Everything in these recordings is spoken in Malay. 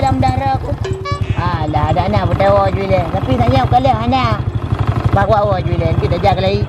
Dam darah aku. Dah ada anak bertawa jualan. Tapi tak nyawa kali anak. Bawa jualan kita jaga lagi.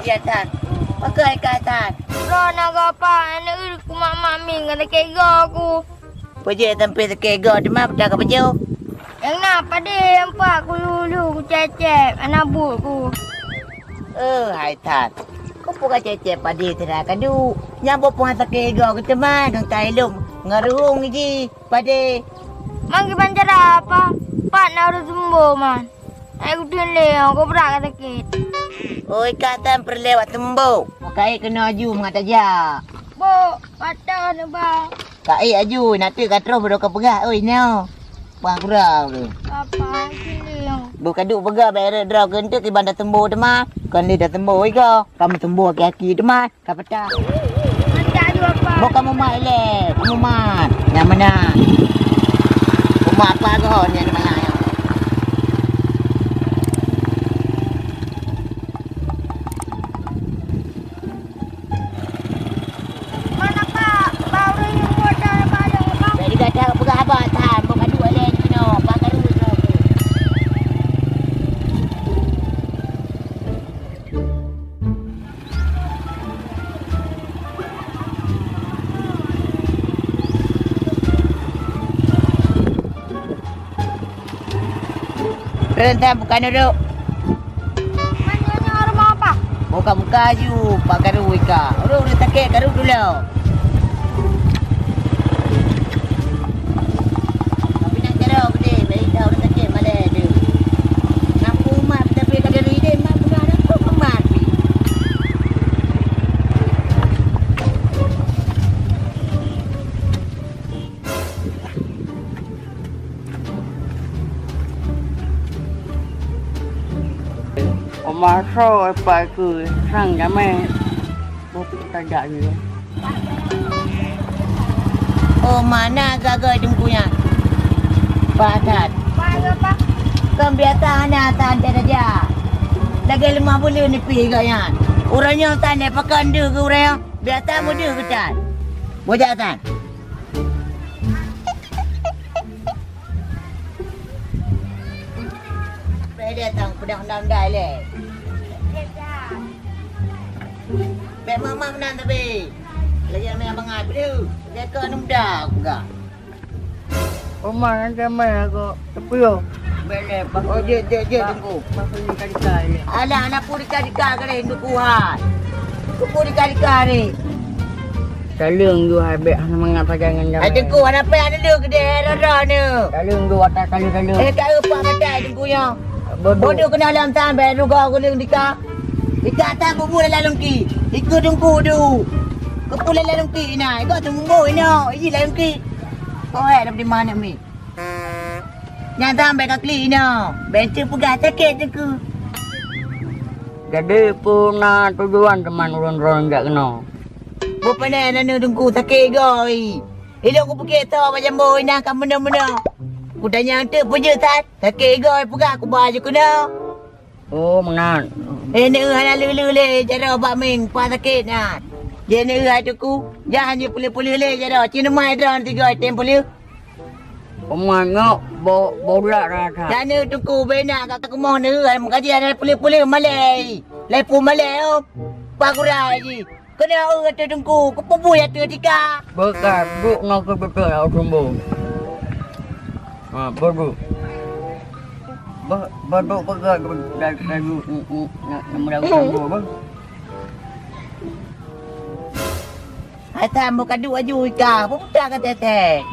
Dia atas. Pakai ke atas. Nak apa? Anak aku mak ming kata kega aku. Pergi tempat sekega. Cuma pecah ke peju. Yang napa dia? Nampak aku dulu. Aku cecep. Anak buk aku. Hai tat. Kau bukan cecep pada terang kadu. Yang berpuan sekega ke teman. Kang tailum. Ngerung lagi. Pada. Mangki pancara apa? Pak nak harus sembuh man. Aku tunai. Aku berak kata sakit. Oi katan perlewat tembo. Kai kena aju mengataja. Bo, patah ni bang. Kai aju nanti katro baru kau pegah. Oi no. Bang kurang tu. Apa sini? Bukan duk pegah bayar draw kentuk di bandar tembo demah. Kan dia dah tembo oi kau. Kamu tembo kaki demah. Kau petah. Macam aju apa? Bo kamu mai le. Kamu mai. Yang mana? Rumah apa kau ni yang mana? Rentan bukan duduk. Mana rumah apa? Buka-buka aju. Pak karu ika. Urut dia takik karu dulu. Tapi nak cara boleh. Baik tahu dia takik malah dia. Nampu umat tapi kada ride mak bukan ada tu umat. Masa apa ke sang jamai bukan kerja ni. Oh mana gagal dengkunya? Padat. Apa? Kan biasa anak tanda saja. Lagi 50 ni pergi kan. Orangnya tanda pakai anda ke orang? Biasa muda ke tak? Bojak tak? Dia datang pedang-pedang dah le. Bek mama menang tapi. Lagi main abang ai tu. Dia ke muda juga. Rumah kan jamai aku tapi yo. Bele pak. Oh je tunggu. Pasal ni kali-kali. Anak pun dikali-kali kali untuk kuat. Ku pun dikali-kali. Kalung tu habis mengapa jangan jamai. Ada ku anak pe ada lu gede rara ni. Kalung tu atas kali-kali. Kat apa mata tunggunya. Bodoh kena dalam tan bayar ruga guling dika. Dika tak bubu dalam ki. Ikut tunggu tu. Kepulan dalam ki nah. Ikut tunggu ina. Iji dalam ki. Kau dapat di mana mi? Yang sampai kaki ina. Benci pegah sakit tu ku. Jadi puna tujuan teman orang-orang enggak kenal. Bukan nak tunggu sakit goi. Hidup aku pergi tahu macam boy nak kamu mana-mana. Aku tanya tu puja tak? Sakit goi pegah aku baju kena. Oh mengan. Ni hana lulu le cara obat ming pa sakit nah. Dia ni tu ku. Jangan dia pulih-pulih le cara. Cina mai drone 3 item pulih. Omangok bola rasa. Sana tu ku benak kat aku mau ni kaji ada pulih-pulih malai. Lepu malai oh. Pa kurang lagi. Kena kata tunggu. Ku pubu ya tu tika. Bukan bu ngok betul aku sembuh. Baru. Baru pegang dari nak sembuh bang. Atam bukan duk aju ika. Apa putar kata teh.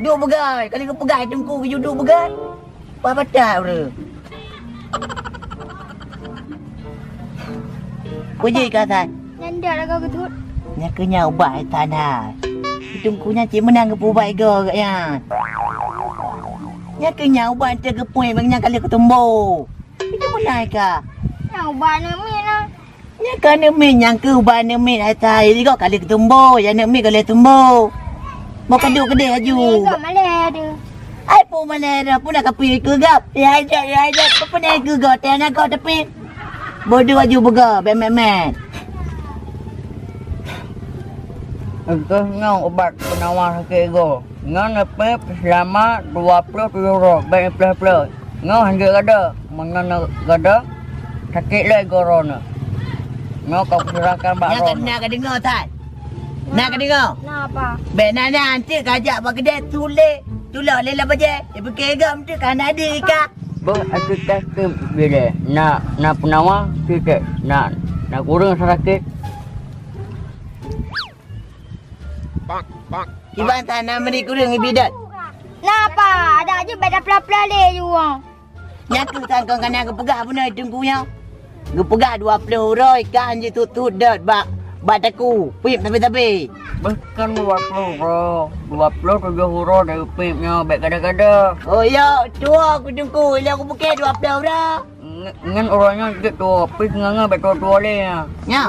Duk begai. Kali kau pegai tunggu ke duk begai. Apa patah bro. Puji kata. Nanda lah kau ketut. Nya kenya ubah tanah. tungkunya cik menang ke pubai go ya. Ya kenyau ban te ke puai bang kali ketumbo. Itu menai ka. Yang ubat ni lah. Ya kan min yang ke ban min ai tai ni go kali ketumbo, ya ne min kali tumbo. Mau kadu ke dia Ni aju. kat Malay ada. Ai pu mana dah pun nak kapi ke gap. Ya aja apa ni ke go te nak go tepi. Bodoh aju bega bemet. Engkau ngau obat penawar sakit ego. Ngau nepep selama 20 euro. Baik plus. Ngau hanya gada. Mana gada sakit lah ego rona. Ngau kau serahkan bak rona. Nak dengar tak? Nak dengar? Kenapa? Benar nanti kajak bak kedai tulis lela baje. Dia berkegam tu kan ada ka. Bah aku testim bila nak penawar kita nak kurang sakit. Iban tanah meri kurang ibidat. Kenapa? Ada aja beda pela-pela le juga. Nyaku kan kau kena kepegah benar tunggunya. Kepegah 20 euro ikan je tutut dat bak aku. Pip tapi. Bukan 20 euro. 27 euro dari pipnya baik kada-kada. Oh ya, tua aku tunggu. Ia aku pakai 20 euro. Ngan orangnya gitu, pip nganga baik tua le ya. Ya.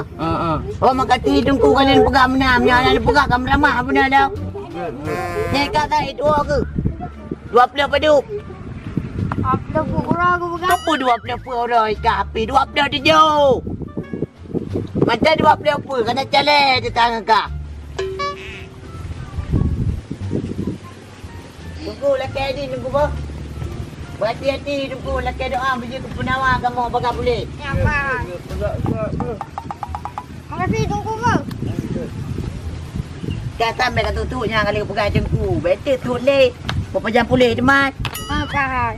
Oh makati tunggu kan yang pegah menam. Yang ada pegah kam ramah benar dah. Nyai kata itu aku. 20 peduk. Apa kurang aku bukan? Apa 20 euro ikan api? 20 tuju. Macam 20 apa? Kena calek di tangan kak. Tunggu laki ni tunggu apa? Berhati-hati tunggu laki doa. Biji ke penawar kamu bakal boleh. Kenapa? Makasih tunggu kau. Kan sampai kat tutupnya kali pegang cengku. Better tulis. Berapa jam boleh teman? Apa?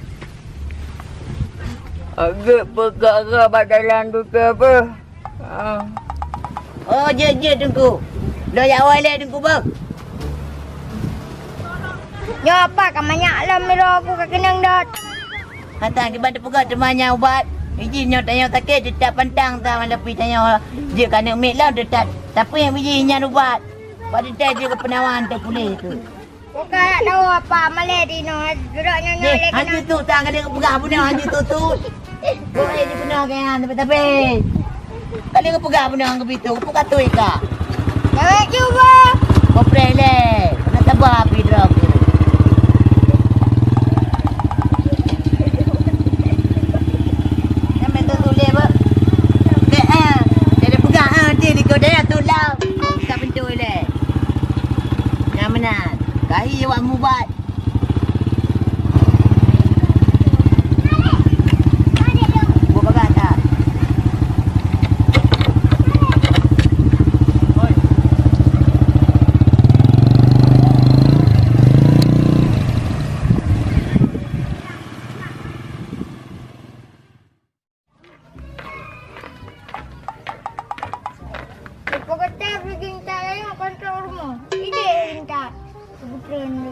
Agak pegang badalan tu ke apa? Oh je tunggu. Lo yang awal le tunggu bang. Ya apa kamanya lah mira aku kat kenang dot. Hantar di bantu pegang temannya ubat. Bijinya tanya sakit tetap pantang tak lebih tanya dia kena mik lah tetap. Tapi yang bijinya ubat. Pada dia ke penawan tak boleh tu. Bukan nak tahu apa Malay di no. Geraknya Ni, nyolek hantu tu tak ada pegang benar hantu tu. Boleh dia benar kan tapi. Kali ke pegang benar ke pitu, ke pegang tu ika. Jangan cuba. Kau pray le. Nak tabah api drop. Sampai tu tulis apa? Dek dia ada pegang dia di kau dia tu lah. Tak betul le. Yang mana? Kahi awak mubat. Buat bagai tak? Pokoknya bikin cara yang kontrol rumah. Ide minta. Kebetulan ni.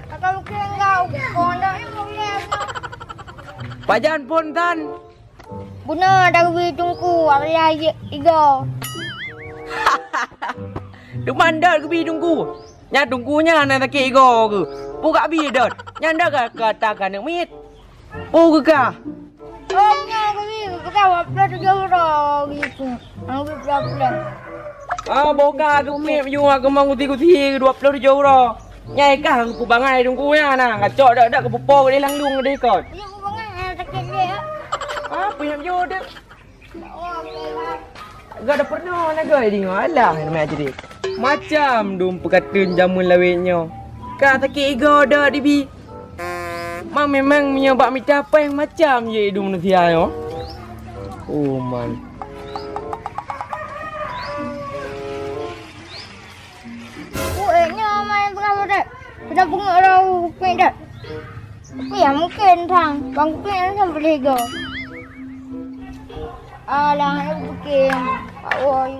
Kakak mungkin engkau. Kondok ni boleh. Pajan pun tan. Guna dah beri tungku. Apa dia igo. Duk mandar ke bi tunggu. Nya tunggunya nak sakit ego ke. Pukak bi dot. Nya ndak ka katakan nak mit. Pu ke ka? Oh, nya aku beri. Kita waplah 7 euro gitu. Aku beri berapa? Ah boka ke mit you aku mau guti-guti 27 euro. Nya ka ku bangai tunggunya nah. Ngacok dak ke popo ke lang lung ke kot. Ini aku bangun sakit dia. Ah punya yo dak. Oh, okeylah. Gak ada pernah nak gay di ngalah nama jadi. Macam dum pekatun jamun lawetnya. Ka sakit ego dah di bi. Mang memang menyebab minta apa yang macam je hidung manusia yo. Oh man. Nya main berapa dah? Kita bunga rau kuping dah. Tapi ya mungkin tang. Bang kuping ni sampai lego. Alah, aku bikin. Pak Woi.